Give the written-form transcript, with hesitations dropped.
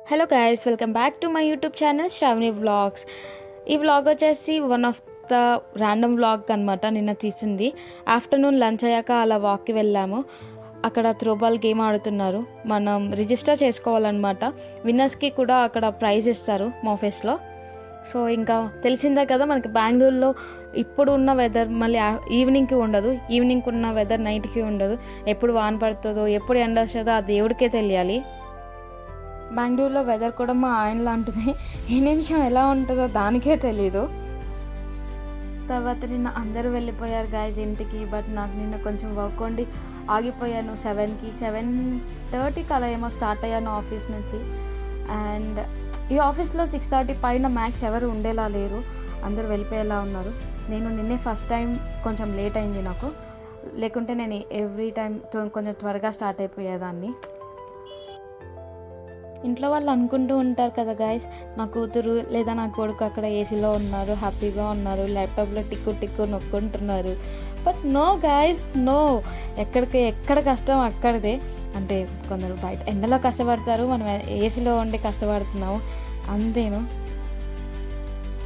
Hello guys, welcome back to my YouTube channel Shravani vlogs. ఈ vlog వచ్చేసి one of the random vlog అనమాట. నిన్న తీసింది. ఆఫ్టర్నూన్ లంచ్ అయ్యాక అలా వాక్కి వెళ్ళాము. అక్కడ త్రోబాల్ గేమ్ ఆడుతున్నారు. మనం రిజిస్టర్ చేసుకోవాలన్నమాట. విన్నర్స్కి కూడా అక్కడ ప్రైజ్ ఇస్తారు మాఫీస్లో. సో ఇంకా తెలిసిందే కదా మనకి బెంగళూరులో ఇప్పుడు ఉన్న వెదర్ మళ్ళీ ఈవినింగ్కి ఉండదు, ఈవినింగ్కి ఉన్న వెదర్ నైట్కి ఉండదు. ఎప్పుడు వాన పడుతుందో ఎప్పుడు ఎండ వస్తుందో ఆ దేవుడికే తెలియాలి. బెంగళూరులో వెదర్ కూడా మా ఆయన లాంటిది, ఏ నిమిషం ఎలా ఉంటుందో దానికే తెలీదు. తర్వాత నిన్న అందరూ వెళ్ళిపోయారు గాయస్ ఇంటికి. బట్ నాకు నిన్న కొంచెం వర్క్ ఉండి ఆగిపోయాను. 7:30 అలా ఏమో స్టార్ట్ అయ్యాను ఆఫీస్ నుంచి. అండ్ ఈ ఆఫీస్లో 6:30 పైన మ్యాక్స్ ఎవరు ఉండేలా లేరు, అందరూ వెళ్ళిపోయేలా ఉన్నారు. నేను నిన్నే ఫస్ట్ టైం కొంచెం లేట్ అయింది నాకు, లేకుంటే నేను ఎవ్రీ టైం కొంచెం త్వరగా స్టార్ట్ అయిపోయేదాన్ని. ఇంట్లో వాళ్ళు అనుకుంటూ ఉంటారు కదా గాయస్, నా కూతురు లేదా నా కొడుకు అక్కడ ఏసీలో ఉన్నారు, హ్యాపీగా ఉన్నారు, ల్యాప్టాప్లో టిక్కు నొక్కుంటున్నారు. But no guys, no. ఎక్కడ కష్టం అక్కడిదే. అంటే కొందరు బయట ఎండలో కష్టపడతారు, మనం ఏసీలో ఉండి కష్టపడుతున్నాము, అంతేను.